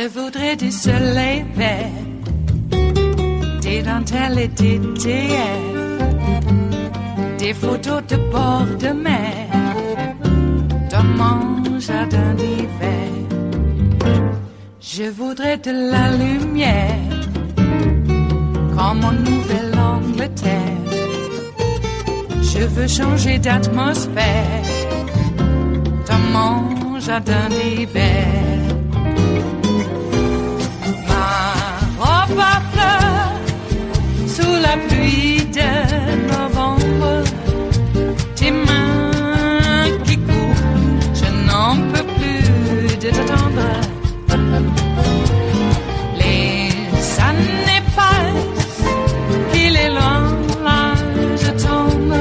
Je voudrais du soleil vert, des dentelles et des théâtres, des photos de bord de mer, dans mon jardin d'hiver. Je voudrais de la lumière, comme en Nouvelle-Angleterre. Je veux changer d'atmosphère, dans mon jardin d'hiver. Ma fleur sous la pluie de novembre, tes mains qui courent, je n'en peux plus de t'attendre. Les années passent, qu'il est loin, là je tombe.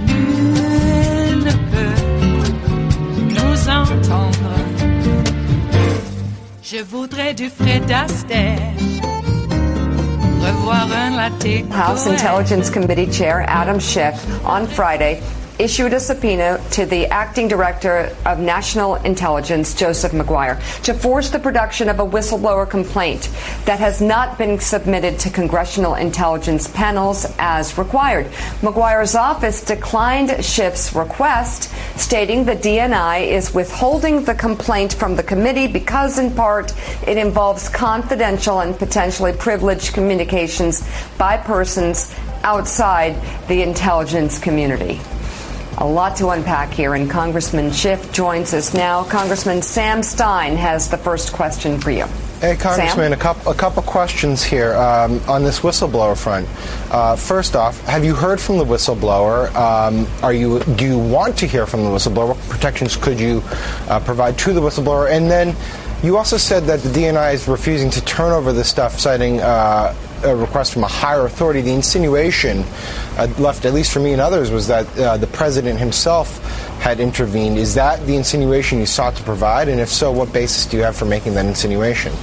Nul ne peut nous entendre. Je voudrais du Fred Astaire, revoir un latte. House Intelligence Committee Chair Adam Schiff on Friday issued a subpoena to the acting director of National Intelligence, Joseph Maguire, to force the production of a whistleblower complaint that has not been submitted to congressional intelligence panels as required. Maguire's office declined Schiff's request, stating the DNI is withholding the complaint from the committee because, in part, it involves confidential and potentially privileged communications by persons outside the intelligence community. A lot to unpack here, and Congressman Schiff joins us now. Congressman Sam Stein has the first question for you. Hey, Congressman, Sam? a couple questions here on this whistleblower front. First off, have you heard from the whistleblower? Do you want to hear from the whistleblower? What protections could you provide to the whistleblower? And then you also said that the DNI is refusing to turn over this stuff, citing a request from a higher authority. The insinuation left, at least for me and others, was that the president himself had intervened. Is that the insinuation you sought to provide? And if so, what basis do you have for making that insinuation?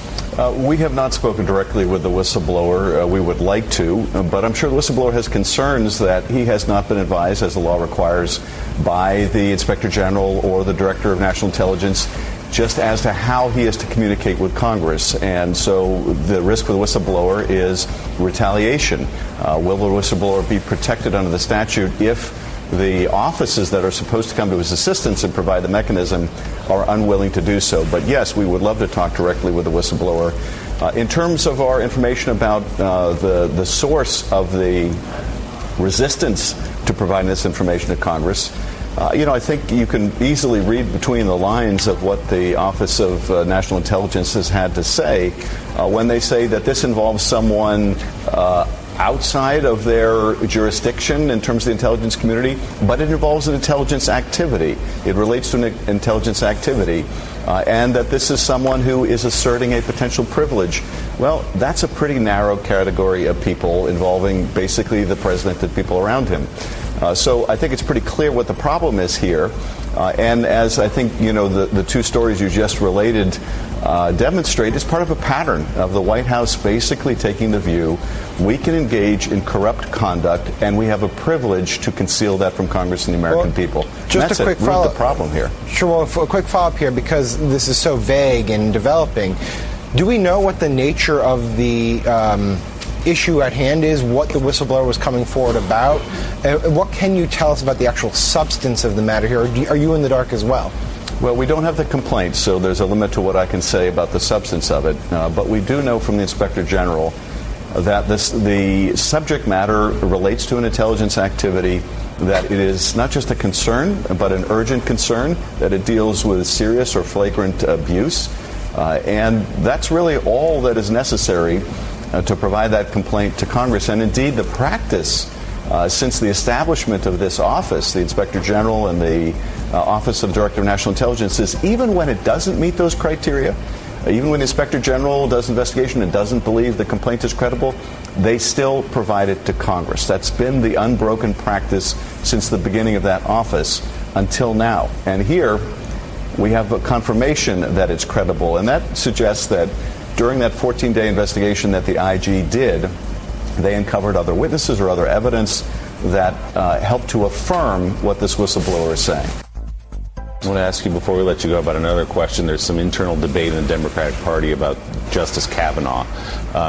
We have not spoken directly with the whistleblower. We would like to, but I'm sure the whistleblower has concerns that he has not been advised, as the law requires, by the Inspector General or the Director of National Intelligence, just as to how he is to communicate with Congress. And so the risk for the whistleblower is retaliation. Will the whistleblower be protected under the statute if the offices that are supposed to come to his assistance and provide the mechanism are unwilling to do so? But yes, we would love to talk directly with the whistleblower. In terms of our information about the source of the resistance to providing this information to Congress, I think you can easily read between the lines of what the Office of National Intelligence has had to say when they say that this involves someone outside of their jurisdiction in terms of the intelligence community, but it involves an intelligence activity. It relates to an intelligence activity, and that this is someone who is asserting a potential privilege. Well, that's a pretty narrow category of people involving basically the president and people around him. So I think it's pretty clear what the problem is here. And as I think, the two stories you just related demonstrate, it's part of a pattern of the White House basically taking the view we can engage in corrupt conduct and we have a privilege to conceal that from Congress and the American people. Just a quick follow-up. The problem here. Sure, well, a quick follow-up here, because this is so vague and developing. Do we know what the nature of the issue at hand is, what the whistleblower was coming forward about? What can you tell us about the actual substance of the matter here? Or are you in the dark as well? Well, we don't have the complaint, so there's a limit to what I can say about the substance of it. But we do know from the Inspector General that the subject matter relates to an intelligence activity, that it is not just a concern, but an urgent concern, that it deals with serious or flagrant abuse. And that's really all that is necessary to provide that complaint to Congress. And indeed, the practice since the establishment of this office, the Inspector General and the Office of Director of National Intelligence, is even when it doesn't meet those criteria, even when the Inspector General does investigation and doesn't believe the complaint is credible, they still provide it to Congress. That's been the unbroken practice since the beginning of that office until now. And here we have a confirmation that it's credible, and that suggests that during that 14-day investigation that the IG did, they uncovered other witnesses or other evidence that helped to affirm what this whistleblower is saying. I want to ask you before we let you go about another question. There's some internal debate in the Democratic Party about Justice Kavanaugh.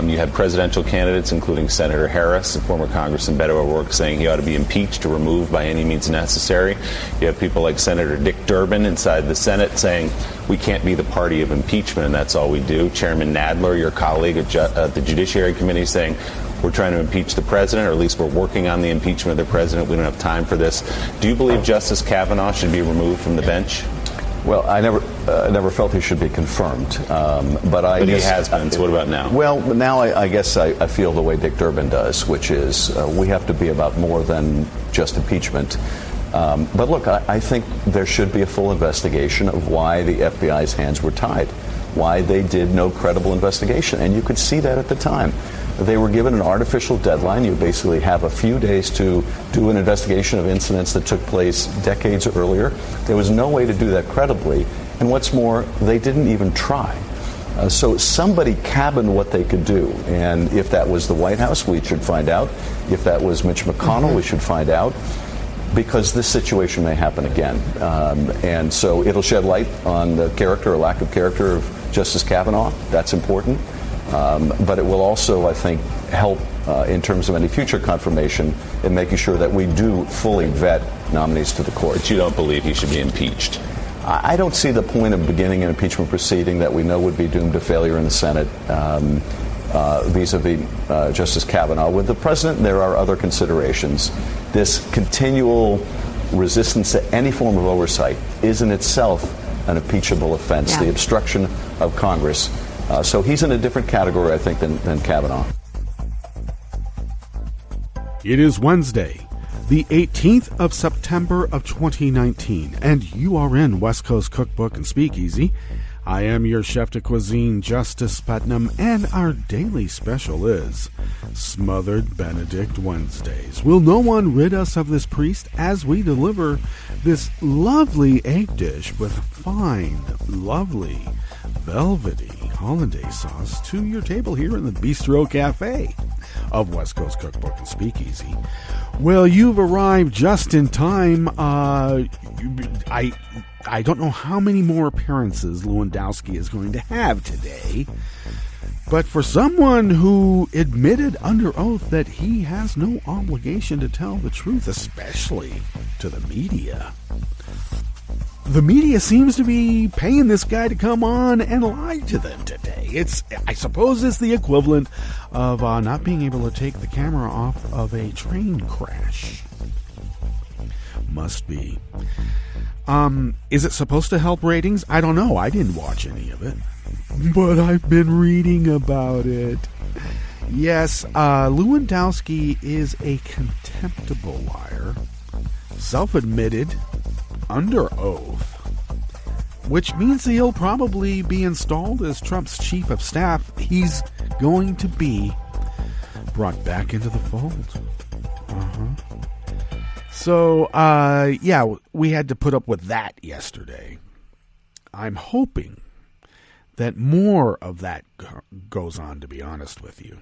You had presidential candidates, including Senator Harris and former Congressman Beto O'Rourke, saying he ought to be impeached or removed by any means necessary. You have people like Senator Dick Durbin inside the Senate saying we can't be the party of impeachment and that's all we do. Chairman Nadler, your colleague at the Judiciary Committee, saying we're trying to impeach the president, or at least we're working on the impeachment of the president. We don't have time for this. Do you believe Justice Kavanaugh should be removed from the bench? Well, I never felt he should be confirmed, but he has been. So what about now? Well, now I guess I feel the way Dick Durbin does, which is we have to be about more than just impeachment. But look, I think there should be a full investigation of why the FBI's hands were tied, why they did no credible investigation, and you could see that at the time. They were given an artificial deadline. You basically have a few days to do an investigation of incidents that took place decades earlier. There was no way to do that credibly. And what's more, they didn't even try. So somebody cabined what they could do. And if that was the White House, we should find out. If that was Mitch McConnell, we should find out. Because this situation may happen again. And so it'll shed light on the character or lack of character of Justice Kavanaugh. That's important. But it will also, I think, help in terms of any future confirmation in making sure that we do fully vet nominees to the court. But you don't believe he should be impeached? I don't see the point of beginning an impeachment proceeding that we know would be doomed to failure in the Senate vis-a-vis Justice Kavanaugh. With the president, there are other considerations. This continual resistance to any form of oversight is in itself an impeachable offense, the obstruction of Congress. So he's in a different category, I think, than Kavanaugh. It is Wednesday, the 18th of September of 2019, and you are in West Coast Cookbook and Speakeasy. I am your chef de cuisine, Justice Putnam, and our daily special is Smothered Benedict Wednesdays. Will no one rid us of this priest as we deliver this lovely egg dish with fine, lovely, velvety hollandaise sauce to your table here in the Bistro Cafe of West Coast Cookbook and Speakeasy? Well, you've arrived just in time. I don't know how many more appearances Lewandowski is going to have today, but for someone who admitted under oath that he has no obligation to tell the truth, especially to the media seems to be paying this guy to come on and lie to them today. I suppose it's the equivalent of not being able to take the camera off of a train crash. Must be. Is it supposed to help ratings? I don't know. I didn't watch any of it, but I've been reading about it. Yes, Lewandowski is a contemptible liar, self-admitted, under oath, which means he'll probably be installed as Trump's chief of staff. He's going to be brought back into the fold. So, we had to put up with that yesterday. I'm hoping that more of that goes on, to be honest with you.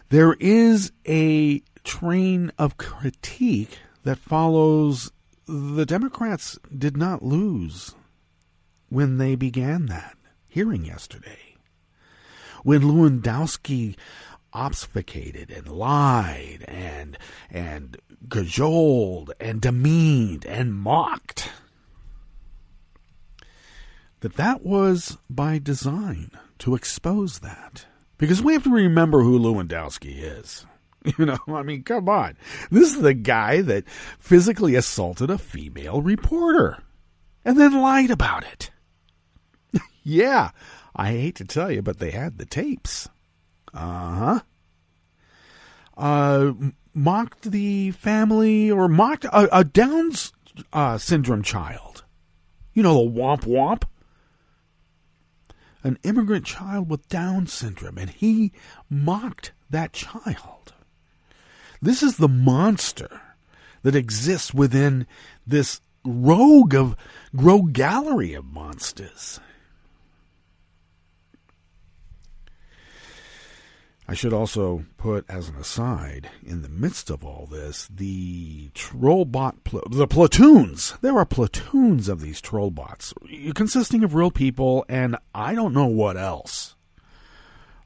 There is a train of critique that follows. The Democrats did not lose when they began that hearing yesterday. When Lewandowski obfuscated and lied and cajoled and demeaned and mocked, that was by design to expose that. Because we have to remember who Lewandowski is. You know, I mean, come on. This is the guy that physically assaulted a female reporter and then lied about it. Yeah, I hate to tell you, but they had the tapes. Mocked the family, or mocked a Down's syndrome child. You know, the womp womp. An immigrant child with Down syndrome, and he mocked that child. This is the monster that exists within this rogue gallery of monsters. I should also put as an aside, in the midst of all this, the the platoons. There are platoons of these troll bots, consisting of real people, and I don't know what else.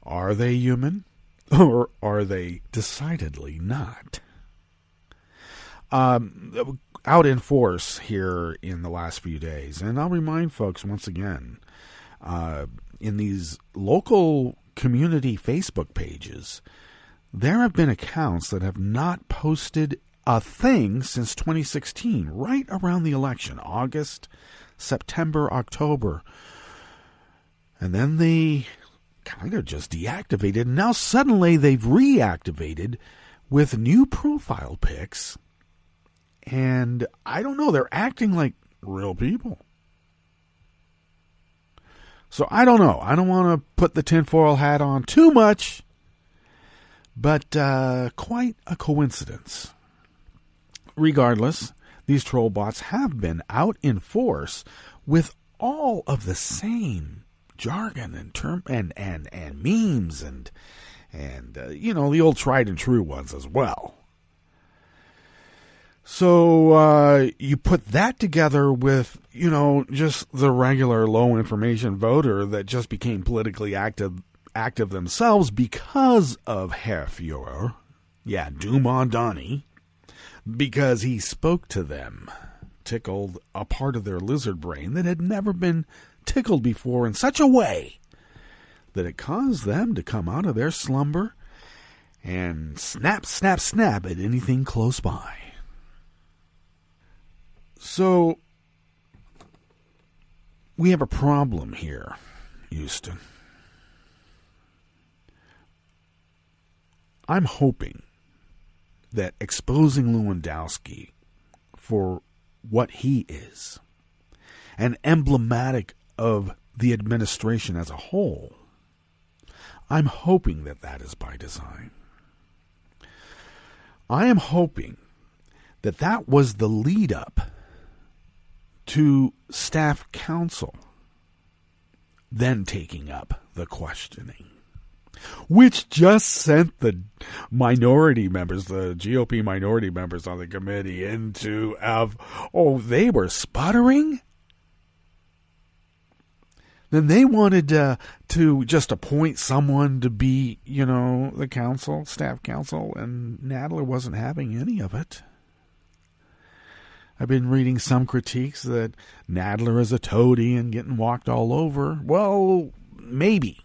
Are they human, or are they decidedly not? Out in force here in the last few days, and I'll remind folks once again, in these local community Facebook pages, there have been accounts that have not posted a thing since 2016, right around the election, August, September, October. And then they kind of just deactivated. And now suddenly they've reactivated with new profile pics. And I don't know, they're acting like real people. So I don't know. I don't want to put the tinfoil hat on too much, but quite a coincidence. Regardless, these troll bots have been out in force with all of the same jargon and term and memes and the old tried and true ones as well. So you put that together with, just the regular low information voter that just became politically active themselves because of Herr Führer, Duma Donnie, because he spoke to them, tickled a part of their lizard brain that had never been tickled before in such a way that it caused them to come out of their slumber and snap, snap, snap at anything close by. So, we have a problem here, Houston. I'm hoping that exposing Lewandowski for what he is, and emblematic of the administration as a whole, I'm hoping that is by design. I am hoping that was the lead up to staff counsel then taking up the questioning, which just sent the minority members, the GOP minority members on the committee into they were sputtering? Then they wanted to just appoint someone to be, the counsel, staff counsel, and Nadler wasn't having any of it. I've been reading some critiques that Nadler is a toady and getting walked all over. Well, maybe.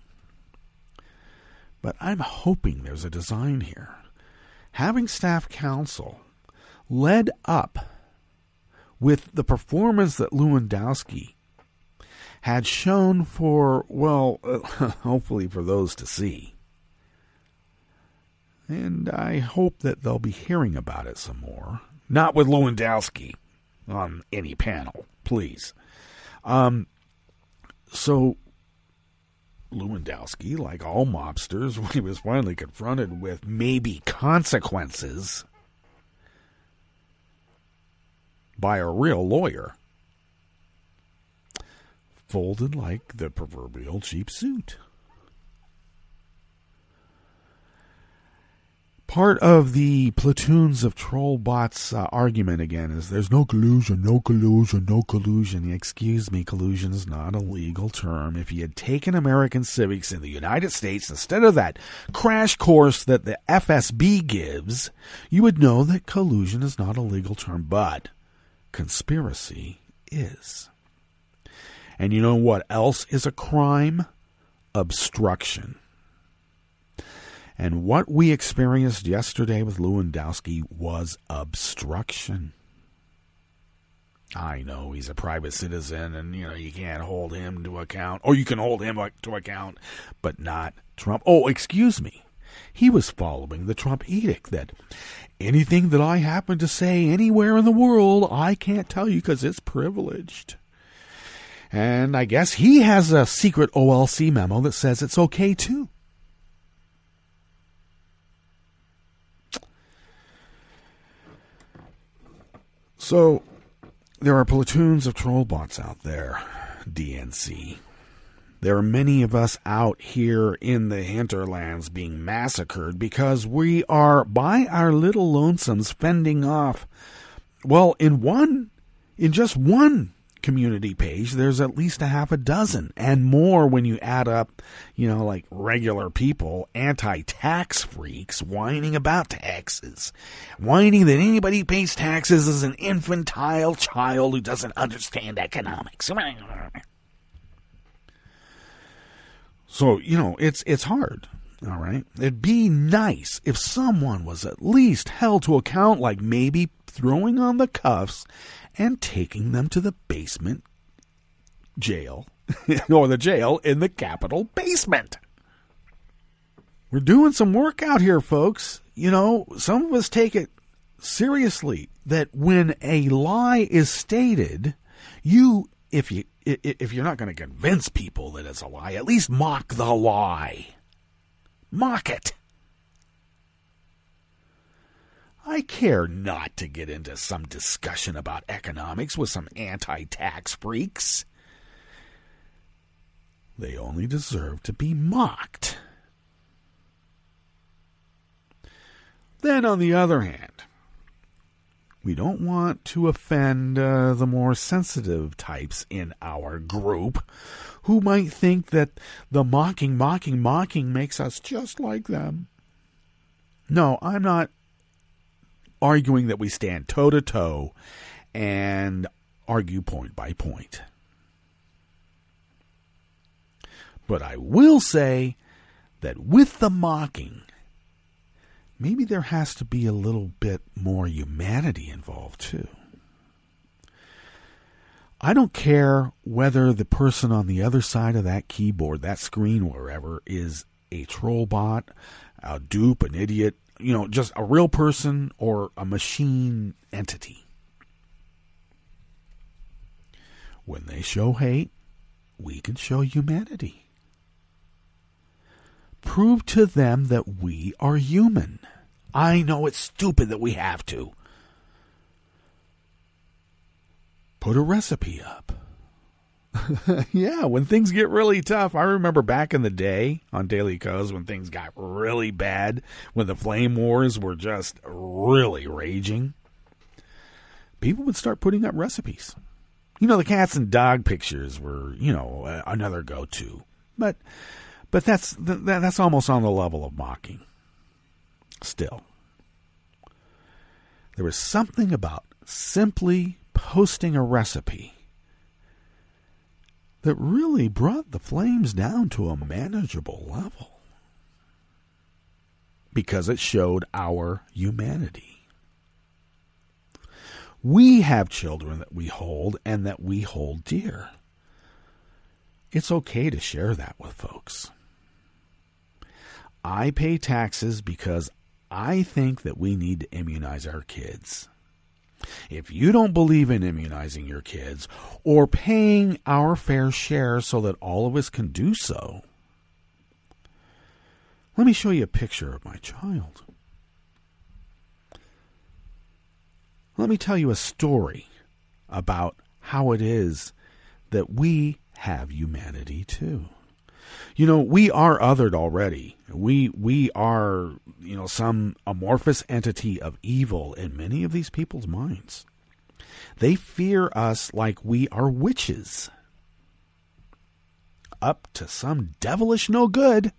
But I'm hoping there's a design here. Having staff counsel led up with the performance that Lewandowski had shown for, hopefully for those to see. And I hope that they'll be hearing about it some more. Not with Lewandowski on any panel, please. So Lewandowski, like all mobsters, when he was finally confronted with maybe consequences by a real lawyer, folded like the proverbial cheap suit. Part of the platoons of troll bots argument again is there's no collusion, no collusion, no collusion. Excuse me, collusion is not a legal term. If you had taken American civics in the United States instead of that crash course that the FSB gives, you would know that collusion is not a legal term, but conspiracy is. And you know what else is a crime? Obstruction. And what we experienced yesterday with Lewandowski was obstruction. I know he's a private citizen and, you can't hold him to account. Or you can hold him to account, but not Trump. Oh, excuse me. He was following the Trump edict that anything that I happen to say anywhere in the world, I can't tell you because it's privileged. And I guess he has a secret OLC memo that says it's okay too. So, there are platoons of troll bots out there, DNC, There are many of us out here in the hinterlands being massacred because we are, by our little lonesomes, fending off. Well, in just one community page, there's at least a half a dozen and more when you add up, like regular people, anti-tax freaks whining about taxes, whining that anybody who pays taxes is an infantile child who doesn't understand economics. So, it's hard, all right? It'd be nice if someone was at least held to account, like maybe throwing on the cuffs and taking them to the basement jail, or the jail in the Capitol basement. We're doing some work out here, folks. Some of us take it seriously that when a lie is stated, if you're not going to convince people that it's a lie, at least mock the lie. Mock it. I care not to get into some discussion about economics with some anti-tax freaks. They only deserve to be mocked. Then, on the other hand, we don't want to offend the more sensitive types in our group who might think that the mocking makes us just like them. No, I'm not arguing that we stand toe-to-toe and argue point by point. But I will say that with the mocking, maybe there has to be a little bit more humanity involved, too. I don't care whether the person on the other side of that keyboard, that screen, wherever, is a troll bot, a dupe, an idiot, just a real person or a machine entity. When they show hate, we can show humanity. Prove to them that we are human. I know it's stupid that we have to. Put a recipe up. Yeah, when things get really tough. I remember back in the day on Daily Coz when things got really bad, when the flame wars were just really raging. People would start putting up recipes. The cats and dog pictures were, another go-to. But that's almost on the level of mocking. Still, there was something about simply posting a recipe that really brought the flames down to a manageable level because it showed our humanity. We have children that we hold and that we hold dear. It's okay to share that with folks. I pay taxes because I think that we need to immunize our kids. If you don't believe in immunizing your kids or paying our fair share so that all of us can do so, let me show you a picture of my child. Let me tell you a story about how it is that we have humanity too. We are othered already. We are, some amorphous entity of evil in many of these people's minds. They fear us like we are witches, up to some devilish no good.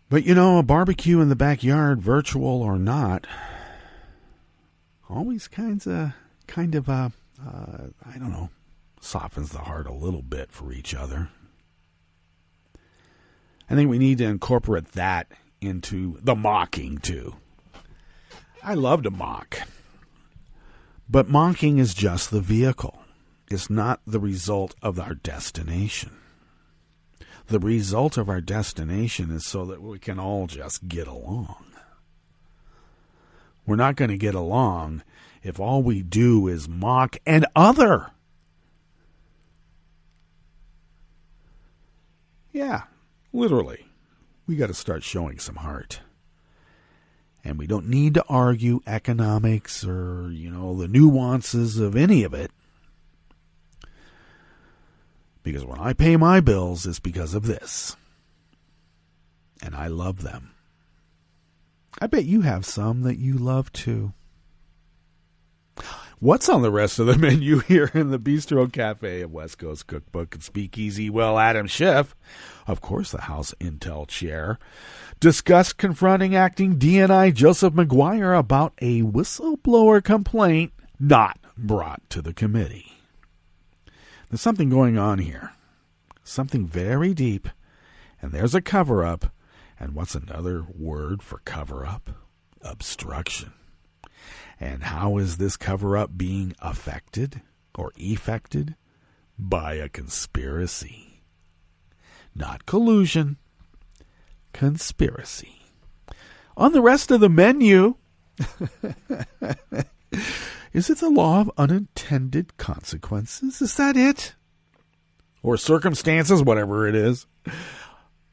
But, a barbecue in the backyard, virtual or not, always kind of, I don't know, softens the heart a little bit for each other. I think we need to incorporate that into the mocking, too. I love to mock. But mocking is just the vehicle. It's not the result of our destination. The result of our destination is so that we can all just get along. We're not going to get along if all we do is mock and other. Yeah, literally. We got to start showing some heart. And we don't need to argue economics or, the nuances of any of it. Because when I pay my bills, it's because of this. And I love them. I bet you have some that you love too. What's on the rest of the menu here in the Bistro Cafe of West Coast Cookbook and Speakeasy? Well, Adam Schiff, of course, the House Intel Chair, discussed confronting acting DNI Joseph Maguire about a whistleblower complaint not brought to the committee. There's something going on here, something very deep, and there's a cover-up. And what's another word for cover-up? Obstruction. And how is this cover-up being affected or effected? By a conspiracy. Not collusion. Conspiracy. On the rest of the menu, is it the law of unintended consequences? Is that it? Or circumstances, whatever it is.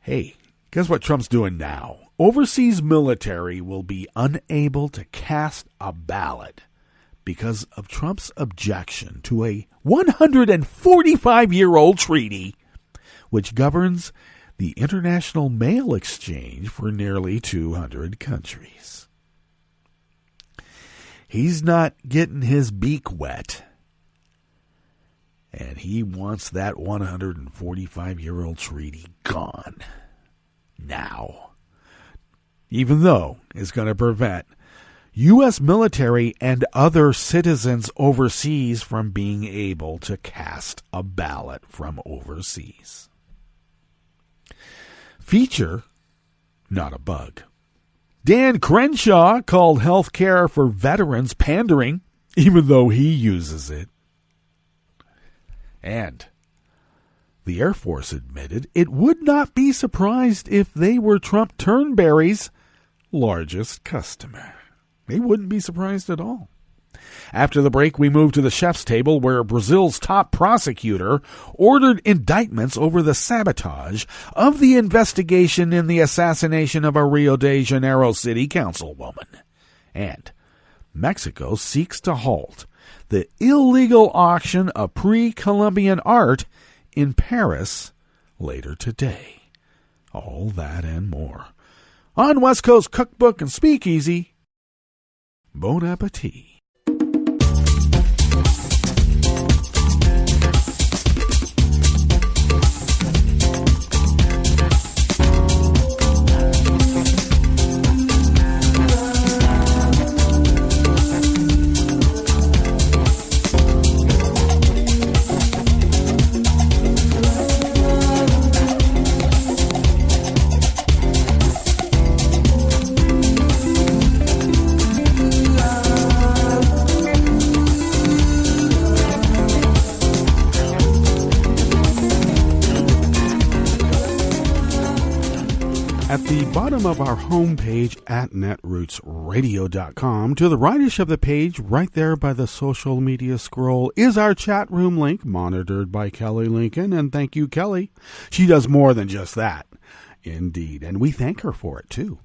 Hey, guess what Trump's doing now? Overseas military will be unable to cast a ballot because of Trump's objection to a 145-year-old treaty which governs the international mail exchange for nearly 200 countries. He's not getting his beak wet, and he wants that 145-year-old treaty gone now. Even though it's going to prevent U.S. military and other citizens overseas from being able to cast a ballot from overseas. Feature, not a bug. Dan Crenshaw called health care for veterans pandering, even though he uses it. And the Air Force admitted it would not be surprised if they were Trump Turnberry's largest customer. They wouldn't be surprised at all. After the break, we move to the chef's table where Brazil's top prosecutor ordered indictments over the sabotage of the investigation in the assassination of a Rio de Janeiro city councilwoman. And Mexico seeks to halt the illegal auction of pre-Columbian art in Paris later today. All that and more on West Coast Cookbook and Speakeasy. Bon appetit. At the bottom of our homepage at netrootsradio.com, to the rightish of the page, right there by the social media scroll, is our chat room link, monitored by Kelly Lincoln. And thank you, Kelly. She does more than just that. Indeed. And we thank her for it, too.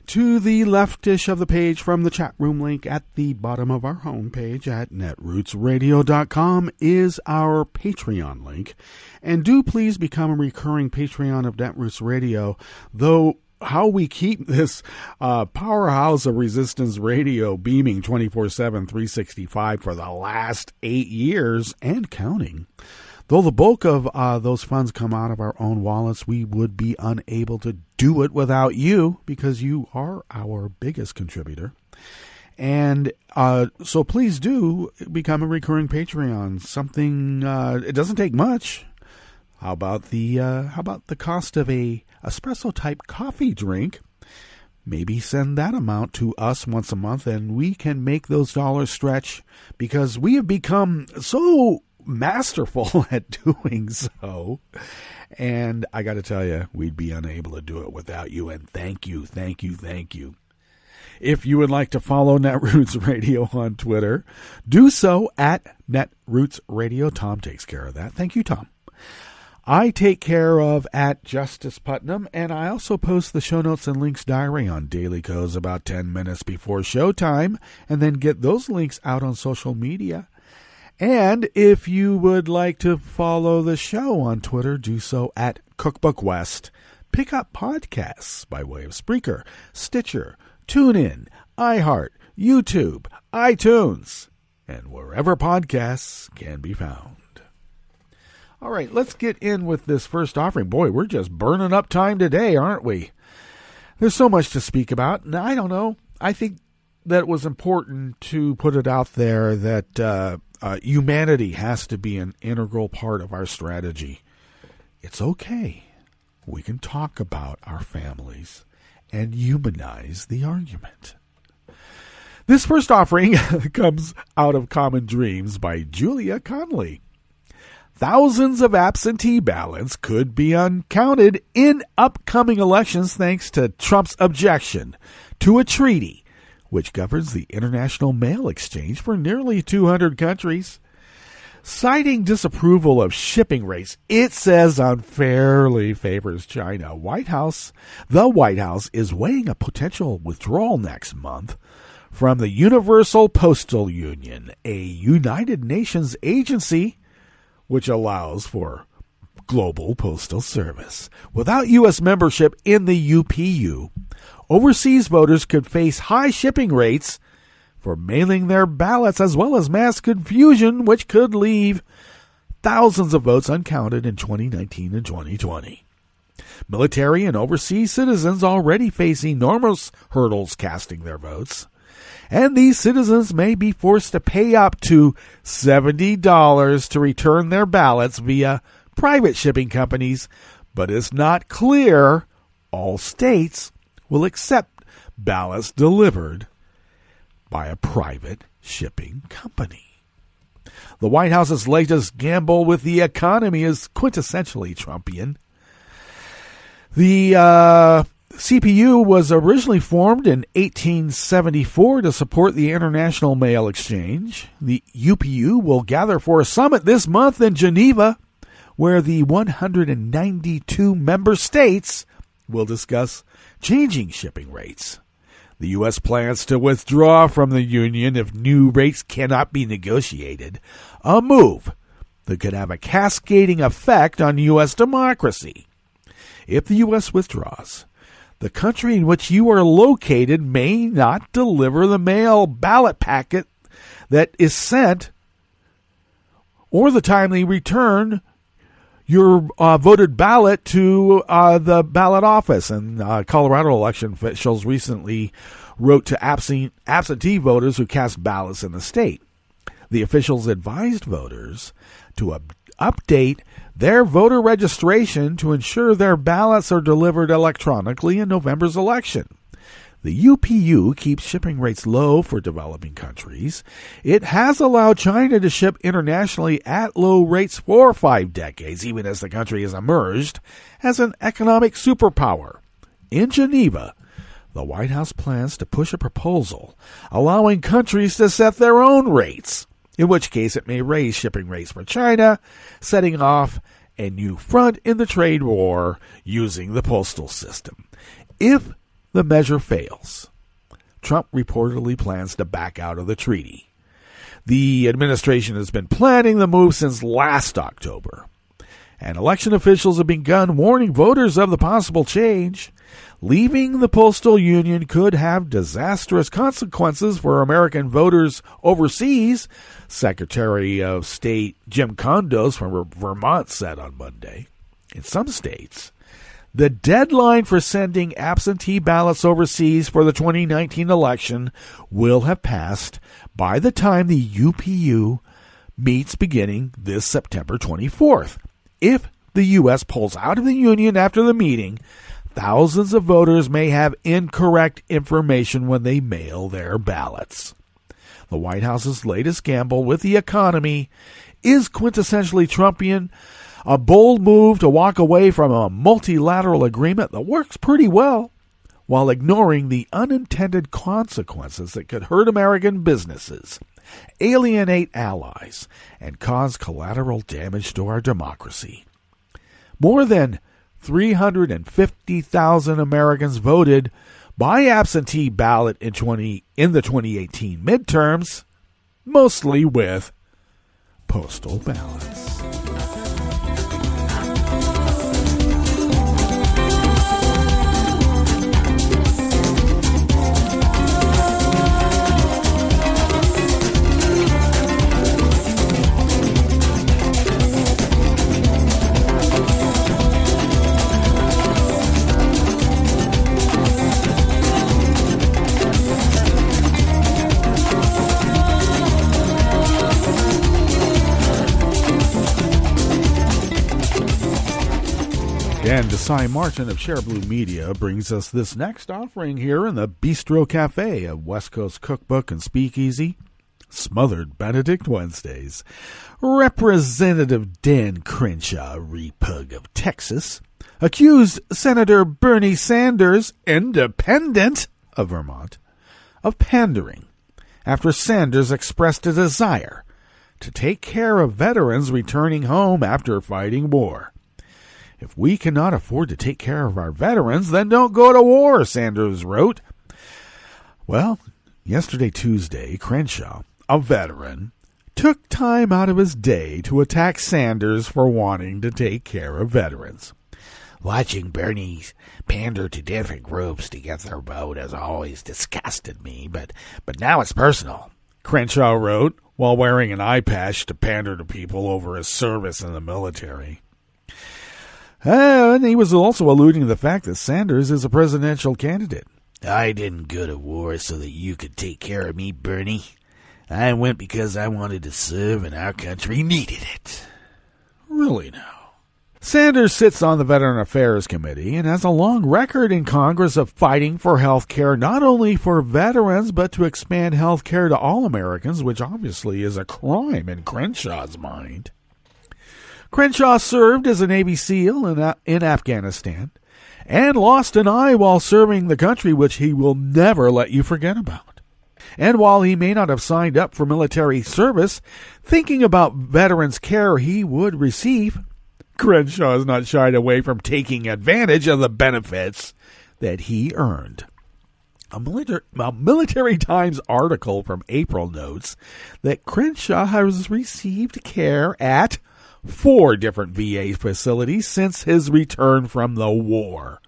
To the leftish of the page from the chat room link at the bottom of our homepage at netrootsradio.com is our Patreon link. And do please become a recurring Patreon of Netroots Radio, though how we keep this powerhouse of resistance radio beaming 24/7, 365 for the last 8 years and counting. Though the bulk of those funds come out of our own wallets, we would be unable to do it without you because you are our biggest contributor. And so please do become a recurring Patreon. Something it doesn't take much. How about the cost of a espresso type coffee drink? Maybe send that amount to us once a month, and we can make those dollars stretch because we have become so masterful at doing so. And I got to tell you, we'd be unable to do it without you. And thank you. If you would like to follow Netroots Radio on Twitter, do so at Netroots Radio. Tom takes care of that. Thank you, Tom. I take care of at Justice Putnam, and I also post the show notes and links diary on Daily Codes about 10 minutes before showtime, and then get those links out on social media. And if you would like to follow the show on Twitter, do so at Cookbook West. Pick up podcasts by way of Spreaker, Stitcher, TuneIn, iHeart, YouTube, iTunes, and wherever podcasts can be found. All right, let's get in with this first offering. Boy, we're just burning up time today, aren't we? There's so much to speak about, and I don't know. I think that it was important to put it out there that humanity has to be an integral part of our strategy. It's okay. We can talk about our families and humanize the argument. This first offering comes out of Common Dreams by Julia Conley. Thousands of absentee ballots could be uncounted in upcoming elections thanks to Trump's objection to a treaty which governs the international mail exchange for nearly 200 countries. Citing disapproval of shipping rates it says unfairly favors China, the White House is weighing a potential withdrawal next month from the Universal Postal Union, a United Nations agency which allows for global postal service. Without U.S. membership in the UPU, overseas voters could face high shipping rates for mailing their ballots, as well as mass confusion, which could leave thousands of votes uncounted in 2019 and 2020. Military and overseas citizens already face enormous hurdles casting their votes, and these citizens may be forced to pay up to $70 to return their ballots via private shipping companies, but it's not clear all states will accept ballots delivered by a private shipping company. The White House's latest gamble with the economy is quintessentially Trumpian. The CPU was originally formed in 1874 to support the international mail exchange. The UPU will gather for a summit this month in Geneva, where the 192 member states will discuss changing shipping rates. The U.S. plans to withdraw from the Union if new rates cannot be negotiated, a move that could have a cascading effect on U.S. democracy. If the U.S. withdraws, the country in which you are located may not deliver the mail ballot packet that is sent or the timely return your voted ballot to the ballot office. And Colorado election officials recently wrote to absentee voters who cast ballots in the state. The officials advised voters to update their voter registration to ensure their ballots are delivered electronically in November's election. The UPU keeps shipping rates low for developing countries. It has allowed China to ship internationally at low rates for 5 decades, even as the country has emerged as an economic superpower. In Geneva, the White House plans to push a proposal allowing countries to set their own rates, in which case it may raise shipping rates for China, setting off a new front in the trade war using the postal system. If the measure fails, Trump reportedly plans to back out of the treaty. The administration has been planning the move since last October, and election officials have begun warning voters of the possible change. Leaving the postal union could have disastrous consequences for American voters overseas, Secretary of State Jim Condos from Vermont said on Monday. In some states, the deadline for sending absentee ballots overseas for the 2019 election will have passed by the time the UPU meets beginning this September 24th. If the U.S. pulls out of the Union after the meeting, thousands of voters may have incorrect information when they mail their ballots. The White House's latest gamble with the economy is quintessentially Trumpian, a bold move to walk away from a multilateral agreement that works pretty well, while ignoring the unintended consequences that could hurt American businesses, alienate allies, and cause collateral damage to our democracy. More than 350,000 Americans voted by absentee ballot in the 2018 midterms, mostly with postal ballots. And Desai Martin of Share Blue Media brings us this next offering here in the Bistro Cafe of West Coast Cookbook and Speakeasy, Smothered Benedict Wednesdays. Representative Dan Crenshaw, Repug of Texas, accused Senator Bernie Sanders, independent of Vermont, of pandering after Sanders expressed a desire to take care of veterans returning home after fighting war. If we cannot afford to take care of our veterans, then don't go to war, Sanders wrote. Well, yesterday, Tuesday, Crenshaw, a veteran, took time out of his day to attack Sanders for wanting to take care of veterans. Watching Bernie pander to different groups to get their vote has always disgusted me, but now it's personal, Crenshaw wrote while wearing an eye patch to pander to people over his service in the military. And he was also alluding to the fact that Sanders is a presidential candidate. I didn't go to war so that you could take care of me, Bernie. I went because I wanted to serve and our country needed it. Really now? Sanders sits on the Veteran Affairs Committee and has a long record in Congress of fighting for health care, not only for veterans, but to expand health care to all Americans, which obviously is a crime in Crenshaw's mind. Crenshaw served as a Navy SEAL in Afghanistan and lost an eye while serving the country, which he will never let you forget about. And while he may not have signed up for military service, thinking about veterans' care he would receive, Crenshaw has not shied away from taking advantage of the benefits that he earned. A Military Times article from April notes that Crenshaw has received care at 4 different VA facilities since his return from the war.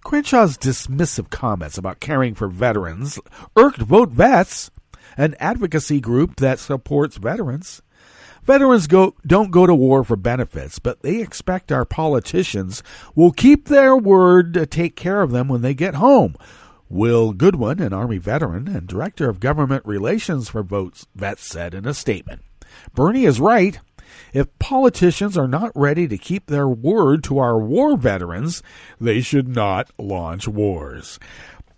Crenshaw's dismissive comments about caring for veterans irked Vote Vets, an advocacy group that supports veterans. Veterans don't go to war for benefits, but they expect our politicians will keep their word to take care of them when they get home. Will Goodwin, an Army veteran and Director of Government Relations for Vote Vets, said in a statement. Bernie is right. If politicians are not ready to keep their word to our war veterans, they should not launch wars.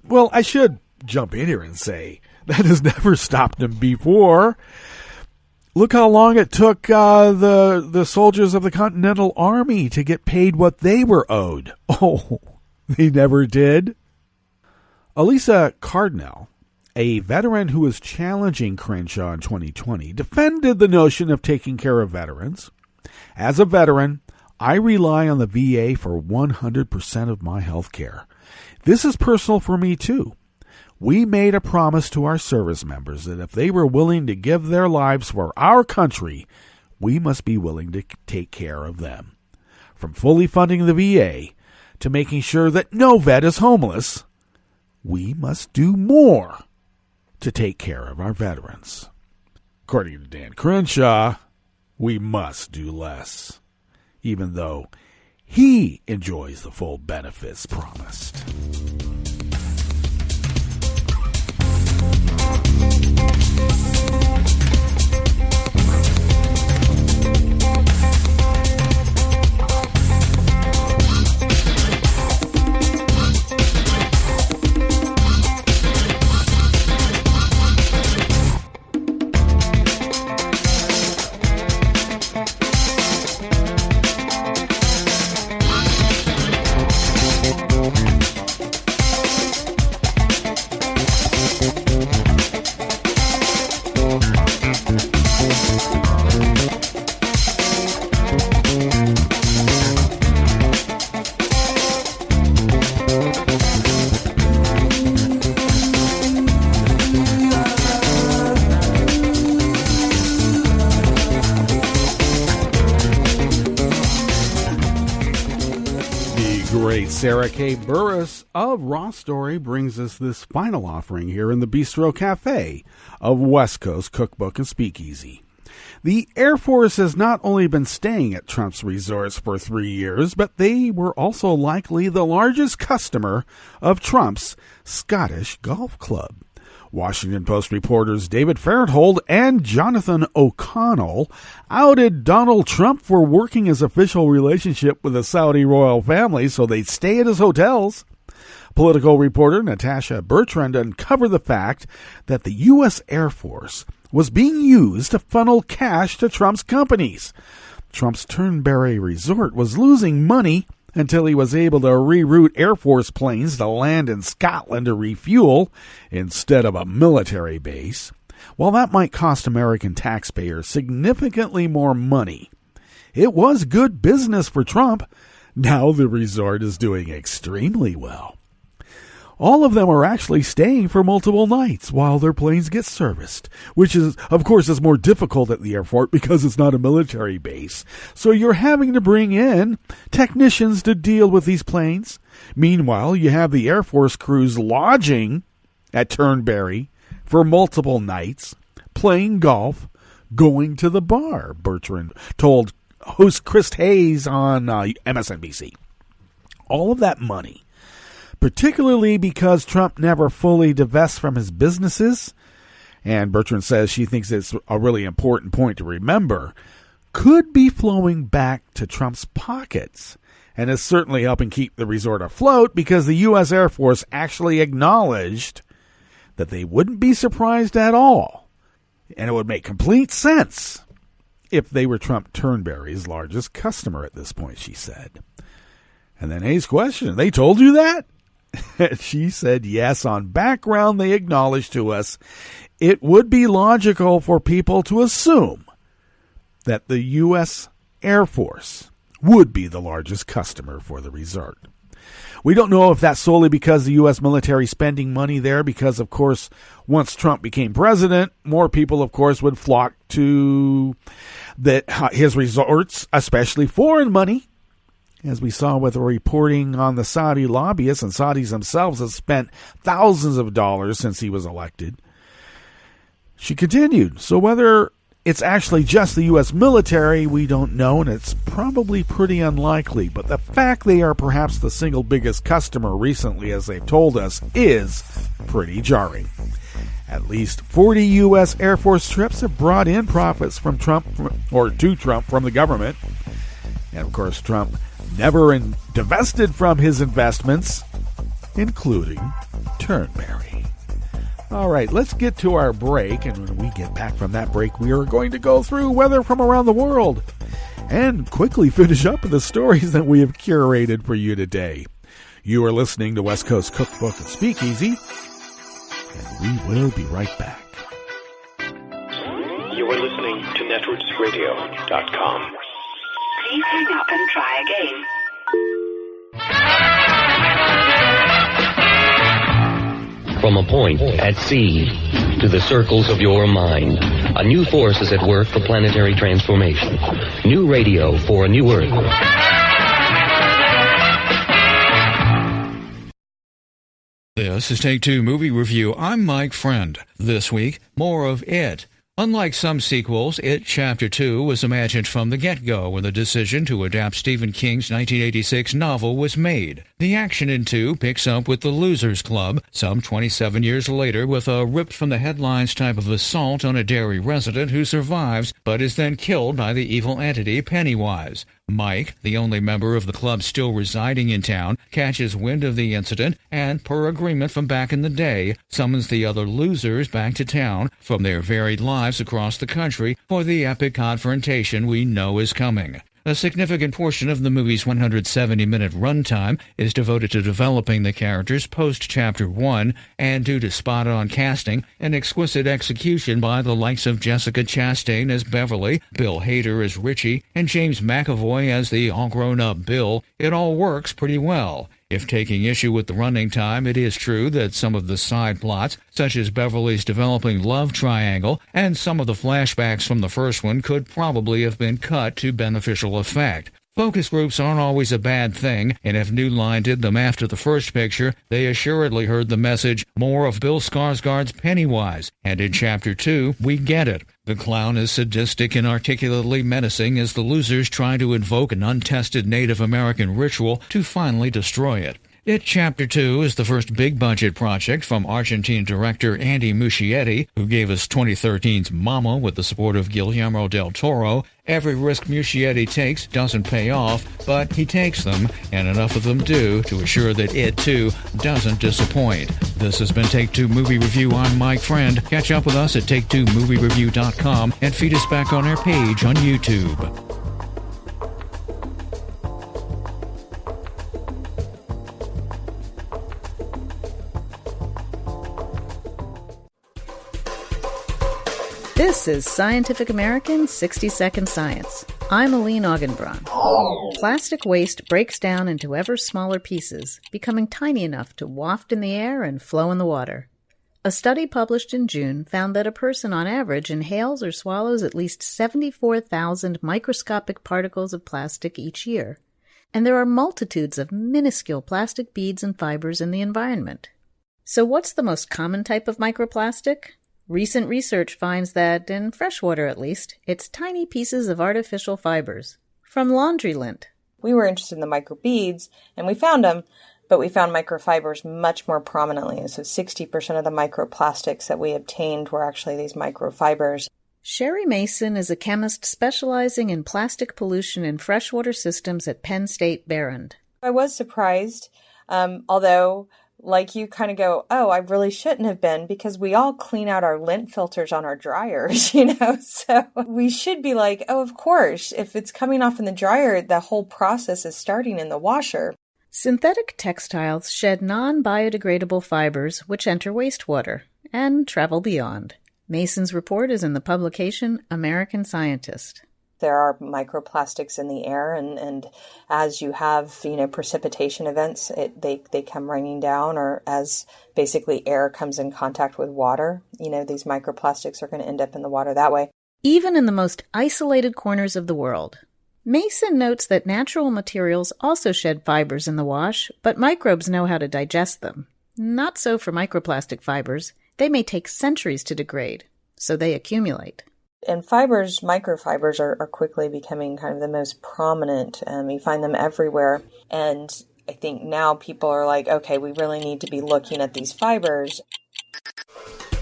Well, I should jump in here and say that has never stopped him before. Look how long it took the soldiers of the Continental Army to get paid what they were owed. Oh, they never did. Elisa Cardinal, a veteran who was challenging Crenshaw in 2020, defended the notion of taking care of veterans. As a veteran, I rely on the VA for 100% of my health care. This is personal for me, too. We made a promise to our service members that if they were willing to give their lives for our country, we must be willing to take care of them. From fully funding the VA to making sure that no vet is homeless, we must do more to take care of our veterans. According to Dan Crenshaw, we must do less, even though he enjoys the full benefits promised. Sarah K. Burris of Raw Story brings us this final offering here in the Bistro Cafe of West Coast Cookbook and Speakeasy. The Air Force has not only been staying at Trump's resorts for 3 years, but they were also likely the largest customer of Trump's Scottish Golf Club. Washington Post reporters David Fairholt and Jonathan O'Connell outed Donald Trump for working his official relationship with the Saudi royal family so they'd stay at his hotels. Political reporter Natasha Bertrand uncovered the fact that the U.S. Air Force was being used to funnel cash to Trump's companies. Trump's Turnberry resort was losing money until he was able to reroute Air Force planes to land in Scotland to refuel instead of a military base. While that might cost American taxpayers significantly more money, it was good business for Trump. Now the resort is doing extremely well. All of them are actually staying for multiple nights while their planes get serviced, which is, of course, is more difficult at the airport because it's not a military base. So you're having to bring in technicians to deal with these planes. Meanwhile, you have the Air Force crews lodging at Turnberry for multiple nights, playing golf, going to the bar, Bertrand told host Chris Hayes on MSNBC. All of that money, particularly because Trump never fully divests from his businesses, and Bertrand says she thinks it's a really important point to remember, could be flowing back to Trump's pockets, and is certainly helping keep the resort afloat because the U.S. Air Force actually acknowledged that they wouldn't be surprised at all, and it would make complete sense if they were Trump Turnberry's largest customer at this point, she said. And then Hayes questioned, they told you that? She said, yes, on background they acknowledged to us it would be logical for people to assume that the U.S. Air Force would be the largest customer for the resort. We don't know if that's solely because the U.S. military spending money there because, of course, once Trump became president, more people, of course, would flock to his resorts, especially foreign money. As we saw with the reporting on the Saudi lobbyists, and Saudis themselves have spent thousands of dollars since he was elected. She continued, so whether it's actually just the U.S. military, we don't know, and it's probably pretty unlikely. But the fact they are perhaps the single biggest customer recently, as they've told us, is pretty jarring. At least 40 U.S. Air Force trips have brought in profits from Trump, or to Trump from the government. And, of course, Trump never divested from his investments, including Turnberry. All right, let's get to our break, and when we get back from that break, we are going to go through weather from around the world and quickly finish up with the stories that we have curated for you today. You are listening to West Coast Cookbook and Speakeasy, and we will be right back. You are listening to netrootsradio.com. Please hang up and try again. From a point at sea to the circles of your mind, a new force is at work for planetary transformation. New radio for a new Earth. This is Take Two Movie Review. I'm Mike Friend. This week, more of It. Unlike some sequels, It Chapter 2 was imagined from the get-go when the decision to adapt Stephen King's 1986 novel was made. The action in 2 picks up with the Losers Club, some 27 years later, with a ripped-from-the-headlines type of assault on a Derry resident who survives but is then killed by the evil entity Pennywise. Mike, the only member of the club still residing in town, catches wind of the incident and, per agreement from back in the day, summons the other losers back to town from their varied lives across the country for the epic confrontation we know is coming. A significant portion of the movie's 170-minute runtime is devoted to developing the characters post-Chapter 1, and due to spot-on casting and exquisite execution by the likes of Jessica Chastain as Beverly, Bill Hader as Richie, and James McAvoy as the all-grown-up Bill, it all works pretty well. If taking issue with the running time, it is true that some of the side plots, such as Beverly's developing love triangle and some of the flashbacks from the first one, could probably have been cut to beneficial effect. Focus groups aren't always a bad thing, and if New Line did them after the first picture, they assuredly heard the message, more of Bill Skarsgård's Pennywise. And in Chapter 2, we get it. The clown is sadistic and articulately menacing as the losers try to invoke an untested Native American ritual to finally destroy it. It Chapter 2 is the first big-budget project from Argentine director Andy Muschietti, who gave us 2013's Mama with the support of Guillermo del Toro. Every risk Muschietti takes doesn't pay off, but he takes them, and enough of them do, to assure that it, too, doesn't disappoint. This has been Take Two Movie Review. I'm Mike Friend. Catch up with us at take2moviereview.com and feed us back on our page on YouTube. This is Scientific American 60-Second Science. I'm Aline Augenbraun. Plastic waste breaks down into ever smaller pieces, becoming tiny enough to waft in the air and flow in the water. A study published in June found that a person on average inhales or swallows at least 74,000 microscopic particles of plastic each year. And there are multitudes of minuscule plastic beads and fibers in the environment. So what's the most common type of microplastic? Recent research finds that, in freshwater at least, it's tiny pieces of artificial fibers, from laundry lint. We were interested in the microbeads, and we found them, but we found microfibers much more prominently. So 60% of the microplastics that we obtained were actually these microfibers. Sherry Mason is a chemist specializing in plastic pollution in freshwater systems at Penn State Behrend. I was surprised, although... like you kind of go, oh, I really shouldn't have been, because we all clean out our lint filters on our dryers, so we should be like, oh, of course, if it's coming off in the dryer, the whole process is starting in the washer. Synthetic textiles shed non-biodegradable fibers which enter wastewater and travel beyond. Mason's report is in the publication American Scientist. There are microplastics in the air, and as you have, precipitation events, they come raining down, or as basically air comes in contact with water, these microplastics are going to end up in the water that way. Even in the most isolated corners of the world. Mason notes that natural materials also shed fibers in the wash, but microbes know how to digest them. Not so for microplastic fibers. They may take centuries to degrade, so they accumulate. And microfibers are quickly becoming kind of the most prominent. You find them everywhere. And I think now people are like, okay, we really need to be looking at these fibers.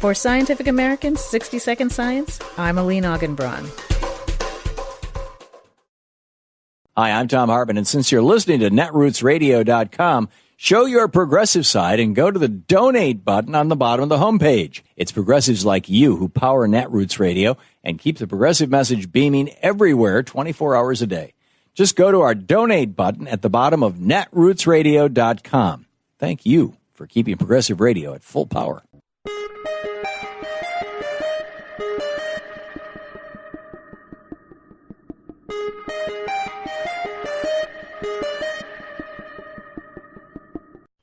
For Scientific American 60-Second Science, I'm Aline Augenbraun. Hi, I'm Tom Arban, and since you're listening to netrootsradio.com, show your progressive side and go to the donate button on the bottom of the homepage. It's progressives like you who power Netroots Radio and keep the progressive message beaming everywhere 24 hours a day. Just go to our donate button at the bottom of netrootsradio.com. Thank you for keeping progressive radio at full power.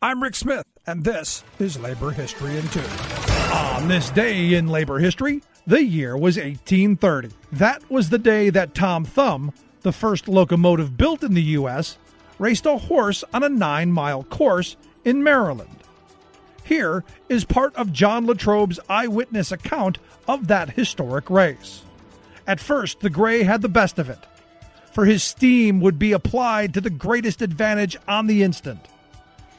I'm Rick Smith, and this is Labor History in 2. On this day in labor history, the year was 1830. That was the day that Tom Thumb, the first locomotive built in the U.S., raced a horse on a 9-mile course in Maryland. Here is part of John Latrobe's eyewitness account of that historic race. At first, the gray had the best of it, for his steam would be applied to the greatest advantage on the instant,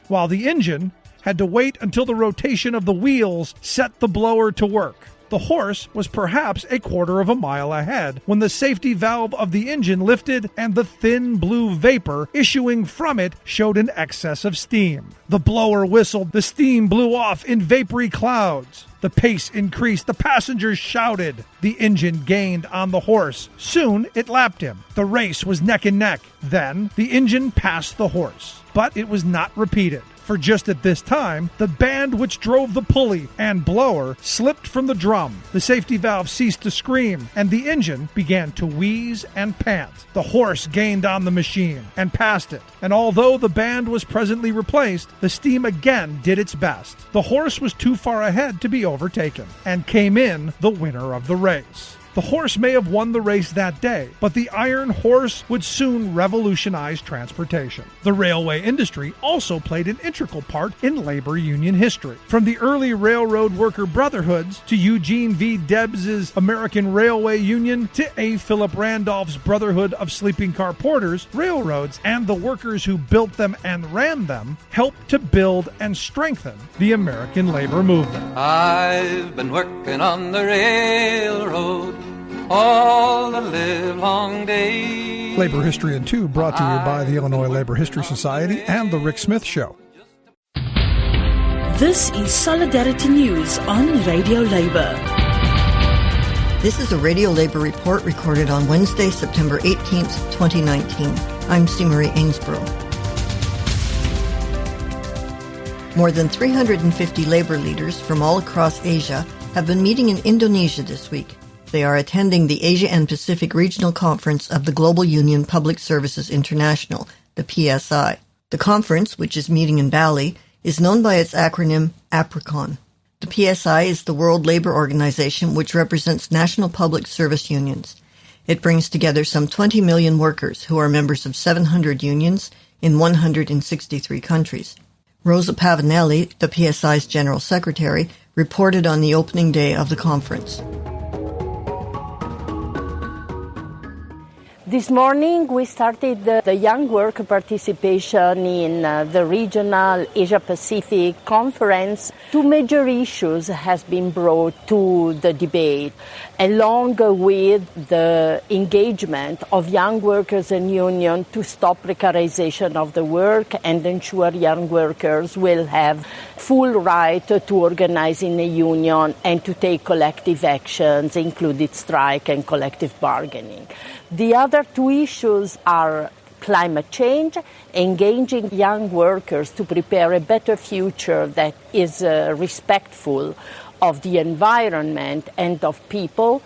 while the engine had to wait until the rotation of the wheels set the blower to work. The horse was perhaps a quarter of a mile ahead when the safety valve of the engine lifted and the thin blue vapor issuing from it showed an excess of steam. The blower whistled, the steam blew off in vapory clouds. The pace increased, the passengers shouted. The engine gained on the horse. Soon it lapped him. The race was neck and neck. Then the engine passed the horse. But it was not repeated, for just at this time, the band which drove the pulley and blower slipped from the drum. The safety valve ceased to scream, and the engine began to wheeze and pant. The horse gained on the machine and passed it, and although the band was presently replaced, the steam again did its best. The horse was too far ahead to be overtaken, and came in the winner of the race. The horse may have won the race that day, but the iron horse would soon revolutionize transportation. The railway industry also played an integral part in labor union history. From the early railroad worker brotherhoods to Eugene V. Debs's American Railway Union to A. Philip Randolph's Brotherhood of Sleeping Car Porters, railroads and the workers who built them and ran them helped to build and strengthen the American labor movement. I've been working on the railroad all the live long day. Labor History in 2 brought to you by the Illinois Labor History Society and The Rick Smith Show. This is Solidarity News on Radio Labor. This is a Radio Labor report recorded on Wednesday, September 18th, 2019. I'm C. Marie Ainsborough. More than 350 labor leaders from all across Asia have been meeting in Indonesia this week. They are attending the Asia and Pacific Regional Conference of the Global Union Public Services International, the PSI. The conference, which is meeting in Bali, is known by its acronym APRICON. The PSI is the World Labor Organization which represents national public service unions. It brings together some 20 million workers who are members of 700 unions in 163 countries. Rosa Pavan, the PSI's General Secretary, reported on the opening day of the conference. This morning we started the young worker participation in the regional Asia-Pacific conference. Two major issues has been brought to the debate, along with the engagement of young workers and unions to stop precarization of the work and ensure young workers will have full right to organize in a union and to take collective actions, including strike and collective bargaining. The other two issues are climate change, engaging young workers to prepare a better future that is respectful of the environment and of people,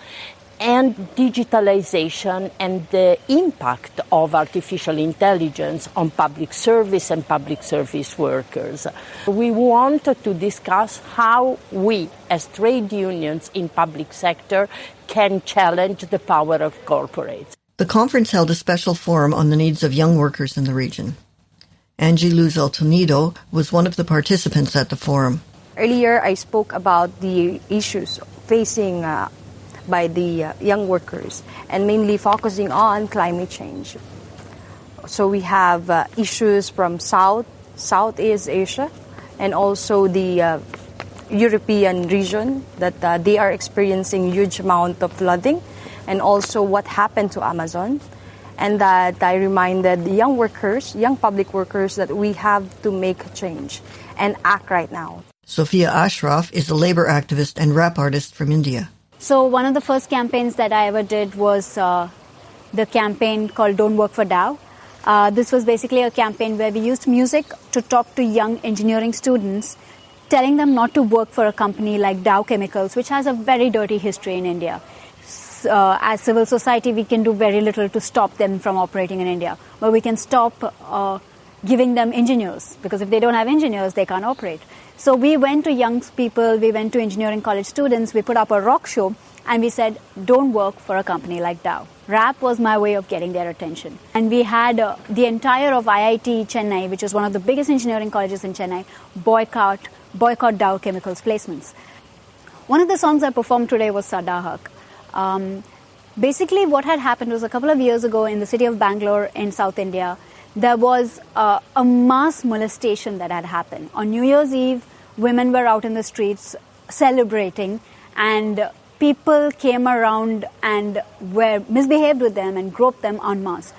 and digitalization and the impact of artificial intelligence on public service and public service workers. We want to discuss how we, as trade unions in public sector, can challenge the power of corporates. The conference held a special forum on the needs of young workers in the region. Angie Luz Altonido was one of the participants at the forum. Earlier, I spoke about the issues facing by the young workers, and mainly focusing on climate change. So we have issues from Southeast Asia, and also the European region that they are experiencing huge amount of flooding, and also what happened to Amazon. And that I reminded the young workers, young public workers, that we have to make a change and act right now. Sophia Ashraf is a labor activist and rap artist from India. So one of the first campaigns that I ever did was the campaign called Don't Work for Dow. This was basically a campaign where we used music to talk to young engineering students, telling them not to work for a company like Dow Chemicals, which has a very dirty history in India. As civil society, we can do very little to stop them from operating in India, but we can stop giving them engineers, because if they don't have engineers, they can't operate. So we went to young people, we went to engineering college students, we put up a rock show, and we said, don't work for a company like Dow. Rap was my way of getting their attention. And we had the entire of IIT Chennai, which is one of the biggest engineering colleges in Chennai, boycott Dow Chemicals placements. One of the songs I performed today was Sada Haq. Basically, what had happened was a couple of years ago in the city of Bangalore in South India, there was a mass molestation that had happened. On New Year's Eve, women were out in the streets celebrating, and people came around and were misbehaved with them and groped them en masse.